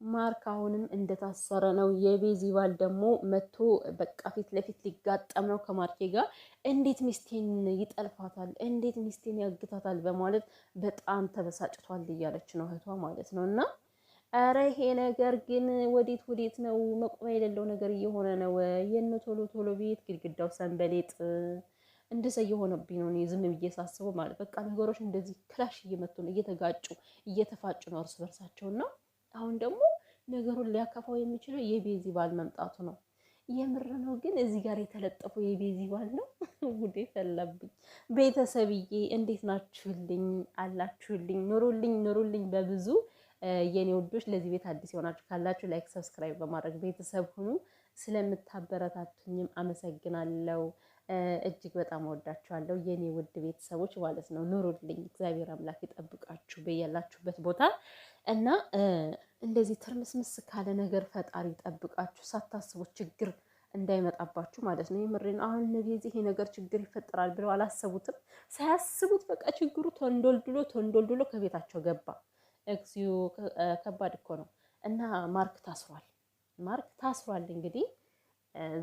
ማርክ አሁንም እንደታሰረ ነው። የቤዚ ባል ደግሞ መጥቶ በቃ ፊት ለፊት ሊጋጠም ነው ከማርኬ ጋር። እንዴት ሚስቴን ይጠልፋታል፣ እንዴት ሚስቴን ያግታታል በማለት በጣም ተበሳጭቷል እያለች ነው እህቷ ማለት ነው። እና ኧረ ይሄ ነገር ግን ወዴት ወዴት ነው? መቆሚያ የሌለው ነገር እየሆነ ነው። የነ ቶሎ ቶሎ ቤት ግድግዳው ሰንበሌጥ እንደዛ እየሆነብኝ ነው። እኔ ዝም ብዬ ሳስበው ማለት በቃ ነገሮች እንደዚህ ክላሽ እየመቱ ነው፣ እየተጋጩ እየተፋጩ ነው እርስ በርሳቸው ነው። አሁን ደግሞ ነገሩን ሊያከፋው የሚችለው የቤዚ ባል መምጣቱ ነው። የምር ነው ግን እዚህ ጋር የተለጠፈው የቤዚ ባል ነው። ጉዴ ፈላብኝ። ቤተሰብዬ እንዴት ናችሁልኝ? አላችሁልኝ? ኑሩልኝ ኑሩልኝ በብዙ የኔ ውዶች። ለዚህ ቤት አዲስ የሆናችሁ ካላችሁ ላይክ፣ ሰብስክራይብ በማድረግ ቤተሰብ ሁኑ። ስለምታበረታቱኝም አመሰግናለሁ። እጅግ በጣም ወዳችኋለሁ የኔ ውድ ቤተሰቦች ማለት ነው። ኑሩልኝ። እግዚአብሔር አምላክ ይጠብቃችሁ በያላችሁበት ቦታ እና እንደዚህ ትርምስምስ ካለ ነገር ፈጣሪ ይጠብቃችሁ። ሳታስቡት ችግር እንዳይመጣባችሁ ማለት ነው። የምሬን አሁን እነዚህ ይሄ ነገር ችግር ይፈጠራል ብለው አላሰቡትም። ሳያስቡት በቃ ችግሩ ተንዶልድሎ ከቤታቸው ገባ። እግዚኦ ከባድ እኮ ነው። እና ማርክ ታስሯል እንግዲህ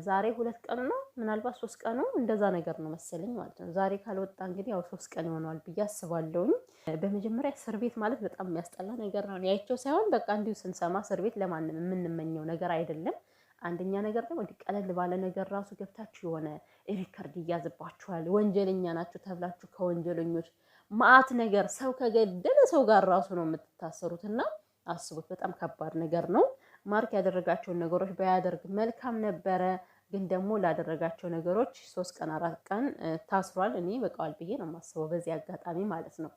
ዛሬ 2 ቀኑ ነው፣ ምናልባት 3 ቀኑ እንደዛ ነገር ነው መሰለኝ ማለት ነው። ዛሬ ካልወጣ እንግዲህ ያው 3 ቀን ይሆነዋል ብዬ አስባለሁኝ። በመጀመሪያ እስር ቤት ማለት በጣም የሚያስጠላ ነገር ነው። ያይቸው ሳይሆን በቃ እንዲሁ ስንሰማ እስር ቤት ለማንም የምንመኘው ነገር አይደለም። አንደኛ ነገር ደግሞ እንዲህ ቀለል ባለ ነገር ራሱ ገብታችሁ የሆነ ሪከርድ ይያዝባችኋል። ወንጀለኛ ናችሁ ተብላችሁ ከወንጀለኞች ማአት ነገር ሰው ከገደለ ሰው ጋር ራሱ ነው የምትታሰሩትና አስቡት። በጣም ከባድ ነገር ነው። ማርክ ያደረጋቸውን ነገሮች ባያደርግ መልካም ነበረ። ግን ደግሞ ላደረጋቸው ነገሮች 3 ቀን 4 ቀን ታስሯል። እኔ በቃዋል ብዬ ነው የማስበው በዚህ አጋጣሚ ማለት ነው።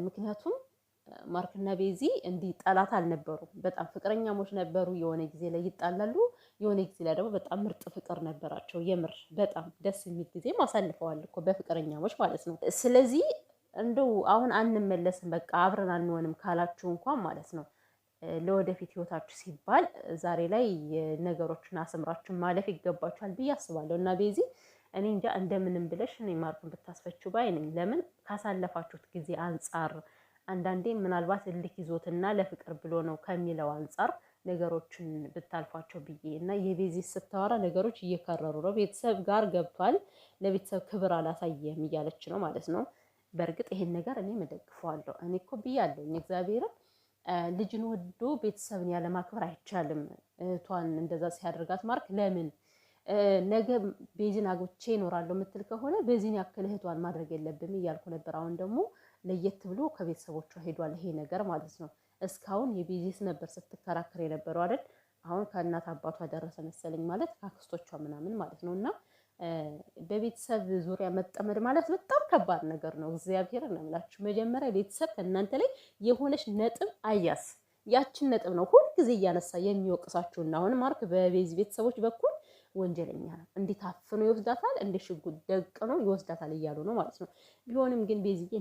ምክንያቱም ማርክና ቤዚ እንዲህ ጠላት አልነበሩም። በጣም ፍቅረኛሞች ነበሩ። የሆነ ጊዜ ላይ ይጣላሉ፣ የሆነ ጊዜ ላይ ደግሞ በጣም ምርጥ ፍቅር ነበራቸው። የምር በጣም ደስ የሚል ጊዜ ማሳልፈዋል እኮ በፍቅረኛሞች ማለት ነው። ስለዚህ እንደው አሁን አንመለስም በቃ አብረን አንሆንም ካላችሁ እንኳን ማለት ነው ለወደፊት ህይወታችሁ ሲባል ዛሬ ላይ ነገሮችን አስምራችሁ ማለፍ ይገባችኋል ብዬ አስባለሁ። እና ቤዚ እኔ እንጃ እንደምንም ብለሽ እኔ ማርኩን ብታስፈችው ባይ ነኝ። ለምን ካሳለፋችሁት ጊዜ አንጻር አንዳንዴ ምናልባት እልክ ይዞትና ለፍቅር ብሎ ነው ከሚለው አንጻር ነገሮችን ብታልፏቸው ብዬ እና የቤዚ ስታወራ ነገሮች እየከረሩ ነው። ቤተሰብ ጋር ገብቷል፣ ለቤተሰብ ክብር አላሳየም እያለች ነው ማለት ነው። በእርግጥ ይሄን ነገር እኔ መደግፈዋለሁ። እኔ እኮ ብያለሁ እግዚአብሔርን ልጅን ወዶ ቤተሰብን ያለማክበር አይቻልም። እህቷን እንደዛ ሲያደርጋት ማርክ ለምን ነገ ቤዚን አግብቼ እኖራለሁ የምትል ከሆነ በዚህን ያክል እህቷን ማድረግ የለብም እያልኩ ነበር። አሁን ደግሞ ለየት ብሎ ከቤተሰቦቿ ሄዷል ይሄ ነገር ማለት ነው። እስካሁን የቤዚስ ነበር ስትከራከር የነበረው አይደል? አሁን ከእናት አባቷ ደረሰ መሰለኝ ማለት ከአክስቶቿ ምናምን ማለት ነው። እና በቤተሰብ ዙሪያ መጠመድ ማለት በጣም ከባድ ነገር ነው። እግዚአብሔር ነው የምላችሁ። መጀመሪያ ቤተሰብ ከእናንተ ላይ የሆነች ነጥብ አያስ ያችን ነጥብ ነው ሁልጊዜ እያነሳ የሚወቅሳችሁና አሁን ማርክ በቤዚ ቤተሰቦች በኩል ወንጀለኛ ነው፣ እንዴት አፍኖ ይወስዳታል፣ እንደ ሽጉጥ ደቅኖ ይወስዳታል እያሉ ነው ማለት ነው። ቢሆንም ግን ቤዚዬ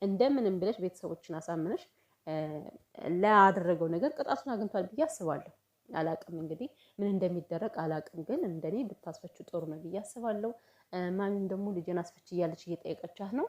እንደምንም ብለሽ ቤተሰቦችን አሳምነሽ ላደረገው ነገር ቅጣቱን አግኝቷል ብዬ አስባለሁ። አላቅም እንግዲህ ምን እንደሚደረግ አላቅም፣ ግን እንደኔ ብታስፈችው ጥሩ ነው ብዬ አስባለሁ። ማሚም ደግሞ ልጄን አስፈች እያለች እየጠየቀቻት ነው።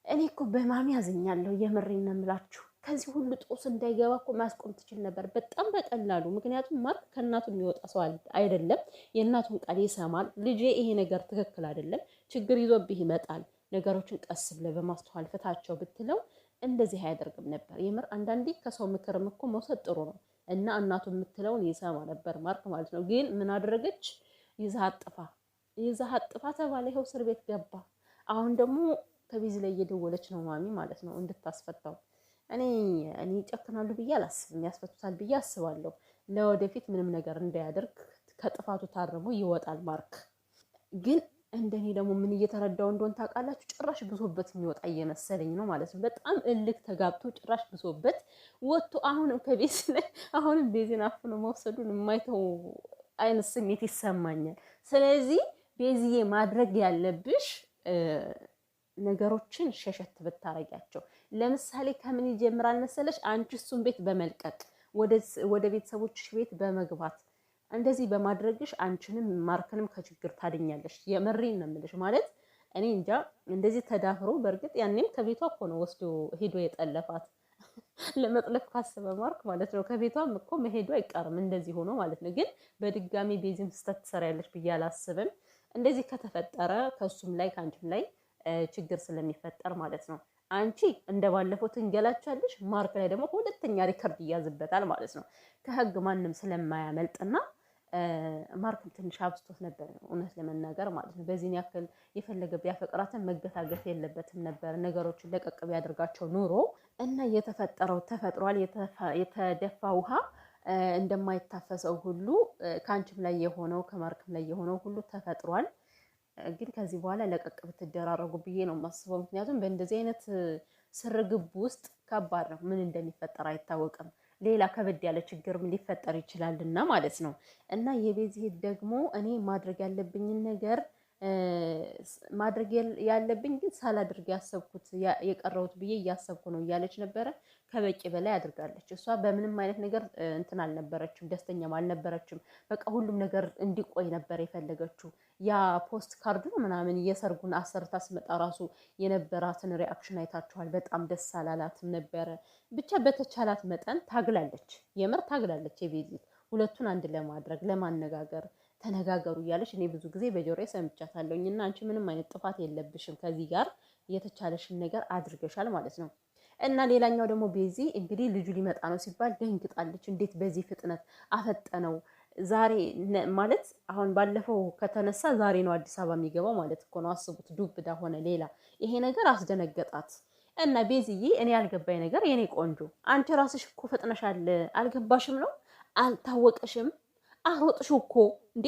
እኔ እኮ በማሚ ያዝኛለሁ፣ የምሬን ነው የምላችሁ። ከዚህ ሁሉ ጦስ እንዳይገባ እኮ ማስቆም ትችል ነበር በጣም በቀላሉ። ምክንያቱም ማርክ ከእናቱ የሚወጣ ሰው አይደለም፣ የእናቱን ቃል ይሰማል። ልጄ ይሄ ነገር ትክክል አይደለም፣ ችግር ይዞብህ ይመጣል፣ ነገሮችን ቀስ ብለህ በማስተዋል ፍታቸው ብትለው እንደዚህ አያደርግም ነበር። የምር አንዳንዴ ከሰው ምክርም እኮ መውሰድ ጥሩ ነው። እና እናቱ የምትለውን ይሰማ ነበር ማርክ ማለት ነው። ግን ምን አደረገች? ይዛህ አጥፋ ተባለ። ይኸው እስር ቤት ገባ። አሁን ደግሞ ከቤዚ ላይ እየደወለች ነው ማሚ ማለት ነው እንድታስፈታው። እኔ ይጨክናሉ ብዬ አላስብም፣ ያስፈቱታል ብዬ አስባለሁ። ለወደፊት ምንም ነገር እንዳያደርግ ከጥፋቱ ታርሞ ይወጣል ማርክ። ግን እንደኔ ደግሞ ምን እየተረዳው እንደሆን ታውቃላችሁ? ጭራሽ ብሶበት የሚወጣ እየመሰለኝ ነው ማለት ነው። በጣም እልክ ተጋብቶ ጭራሽ ብሶበት ወጥቶ አሁንም ከቤዚ ላይ አሁንም ቤዚን አፍኖ መውሰዱን የማይተው አይነት ስሜት ይሰማኛል። ስለዚህ ቤዚዬ ማድረግ ያለብሽ ነገሮችን ሸሸት ብታረጊያቸው። ለምሳሌ ከምን ይጀምራል መሰለሽ? አንቺ እሱን ቤት በመልቀቅ ወደ ቤተሰቦችሽ ቤት በመግባት እንደዚህ በማድረግሽ አንቺንም ማርክንም ከችግር ታድኛለሽ። የመሬን ነው የምልሽ። ማለት እኔ እንጃ እንደዚህ ተዳፍሮ በእርግጥ ያኔም ከቤቷ እኮ ነው ወስዶ ሄዶ የጠለፋት ለመጥለፍ ካሰበ ማርክ ማለት ነው ከቤቷም እኮ መሄዱ አይቀርም እንደዚህ ሆኖ ማለት ነው። ግን በድጋሚ ቤዚም ስህተት ትሰሪያለሽ ብዬ አላስብም። እንደዚህ ከተፈጠረ ከሱም ላይ ከአንቺም ላይ ችግር ስለሚፈጠር ማለት ነው አንቺ እንደባለፈው ትንገላቻለሽ፣ ማርክ ላይ ደግሞ ሁለተኛ ሪከርድ ይያዝበታል ማለት ነው። ከህግ ማንም ስለማያመልጥና ማርክም ትንሽ አብስቶት ነበር እውነት ለመናገር ማለት ነው። በዚህን ያክል የፈለገ ቢያፈቅራትን መገታገት የለበትም ነበር። ነገሮችን ለቀቅ ቢያደርጋቸው ኑሮ እና የተፈጠረው ተፈጥሯል። የተደፋ ውሃ እንደማይታፈሰው ሁሉ ከአንቺም ላይ የሆነው ከማርክም ላይ የሆነው ሁሉ ተፈጥሯል። ግን ከዚህ በኋላ ለቀቅ ብትደራረጉ ብዬ ነው የማስበው። ምክንያቱም በእንደዚህ አይነት ስርግብ ውስጥ ከባድ ነው፣ ምን እንደሚፈጠር አይታወቅም። ሌላ ከበድ ያለ ችግርም ሊፈጠር ይችላልና ማለት ነው። እና የቤዚ ደግሞ እኔ ማድረግ ያለብኝን ነገር ማድረግ ያለብኝ ግን ሳላድርግ ያሰብኩት የቀረውት ብዬ እያሰብኩ ነው እያለች ነበረ። ከበቂ በላይ አድርጋለች። እሷ በምንም አይነት ነገር እንትን አልነበረችም፣ ደስተኛም አልነበረችም። በቃ ሁሉም ነገር እንዲቆይ ነበር የፈለገችው። ያ ፖስት ካርዱን ምናምን የሰርጉን አሰርታ ስመጣ ራሱ የነበራትን ሪአክሽን አይታችኋል። በጣም ደስ አላላትም ነበረ። ብቻ በተቻላት መጠን ታግላለች፣ የምር ታግላለች። የቤዚ ሁለቱን አንድ ለማድረግ ለማነጋገር ተነጋገሩ እያለች እኔ ብዙ ጊዜ በጆሮዬ ሰምቻታለሁኝ። እና አንቺ ምንም አይነት ጥፋት የለብሽም፣ ከዚህ ጋር የተቻለሽን ነገር አድርገሻል ማለት ነው። እና ሌላኛው ደግሞ ቤዚ እንግዲህ ልጁ ሊመጣ ነው ሲባል ደንግጣለች። እንዴት በዚህ ፍጥነት አፈጠነው? ዛሬ ማለት አሁን ባለፈው ከተነሳ ዛሬ ነው አዲስ አበባ የሚገባው ማለት እኮ ነው። አስቡት፣ ዱብዳ ሆነ ሌላ። ይሄ ነገር አስደነገጣት። እና ቤዚዬ እኔ ያልገባኝ ነገር የኔ ቆንጆ አንቺ ራስሽ እኮ ፈጥነሻል። አልገባሽም ነው? አልታወቀሽም? አሮጥሽ እኮ እንዴ!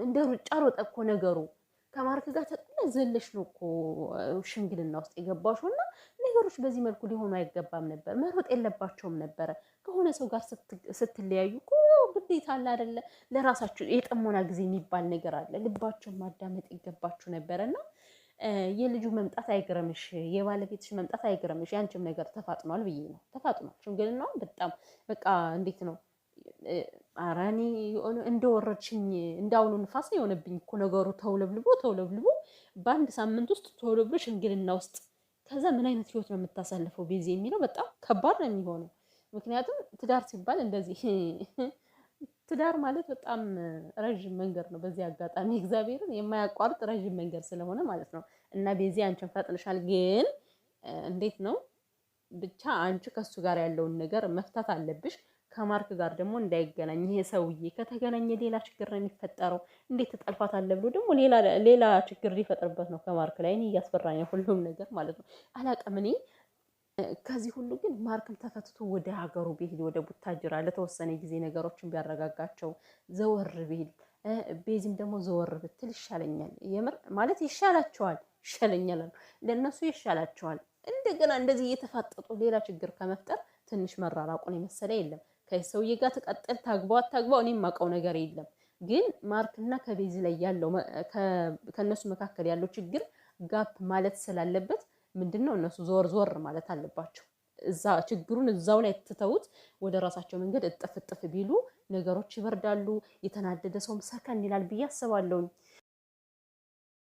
እንደ ሩጫ ሮጠ እኮ ነገሩ። ከማርክ ጋር ተጣለ ዘለሽ ነው እኮ ሽምግልና ውስጥ የገባሽው። እና ነገሮች በዚህ መልኩ ሊሆኑ አይገባም ነበር፣ መሮጥ የለባቸውም ነበረ። ከሆነ ሰው ጋር ስትለያዩ እኮ ግዴታ አለ አይደለ? ለራሳችሁ የጥሞና ጊዜ የሚባል ነገር አለ። ልባቸውን ማዳመጥ ይገባችሁ ነበረና የልጁ መምጣት አይግረምሽ፣ የባለቤትሽ መምጣት አይግረምሽ። ያንቺም ነገር ተፋጥኗል ብዬ ነው። ተፋጥኗል። ሽምግልናው በጣም በቃ እንዴት ነው? ኧረ እኔ እንደወረድሽኝ እንዳውኑ ንፋስ የሆነብኝ እኮ ነገሩ። ተውለብልቦ በአንድ ሳምንት ውስጥ ተውለብሎ ሽምግልና ውስጥ። ከዛ ምን አይነት ህይወት ነው የምታሳልፈው ቤዚ የሚለው በጣም ከባድ ነው የሚሆነው። ምክንያቱም ትዳር ሲባል እንደዚህ ትዳር ማለት በጣም ረዥም መንገድ ነው። በዚህ አጋጣሚ እግዚአብሔርን የማያቋርጥ ረዥም መንገድ ስለሆነ ማለት ነው። እና ቤዚ አንቺን ፈጥንሻል። ግን እንዴት ነው ብቻ አንቺ ከሱ ጋር ያለውን ነገር መፍታት አለብሽ። ከማርክ ጋር ደግሞ እንዳይገናኝ። ይሄ ሰውዬ ከተገናኘ ሌላ ችግር ነው የሚፈጠረው። እንዴት ተጠልፋታለህ ብሎ ደግሞ ሌላ ችግር ሊፈጥርበት ነው ከማርክ ላይ። እኔ እያስፈራኝ ነው ሁሉም ነገር ማለት ነው። አላውቅም እኔ ከዚህ ሁሉ ግን ማርክም ተፈትቶ ወደ ሀገሩ ቢሄድ ወደ ቡታጅራ ለተወሰነ ጊዜ ነገሮችን ቢያረጋጋቸው ዘወር ቢል፣ ቤዚም ደግሞ ዘወር ብትል ይሻለኛል። የምር ማለት ይሻላቸዋል። ይሻለኛል ለእነሱ ይሻላቸዋል። እንደገና እንደዚህ እየተፋጠጡ ሌላ ችግር ከመፍጠር ትንሽ መራራቁን የመሰለ የለም። ከሰውዬ ጋር ተቀጠል ታግባው አታግባው እኔም የማውቀው ነገር የለም። ግን ማርክና ከቤዚ ላይ ያለው ከነሱ መካከል ያለው ችግር ጋፕ ማለት ስላለበት ምንድነው እነሱ ዞር ማለት አለባቸው። እዛ ችግሩን እዛው ላይ ትተውት ወደ ራሳቸው መንገድ እጥፍ ቢሉ ነገሮች ይበርዳሉ። የተናደደ ሰውም ሰከን ይላል ብዬ አስባለሁ።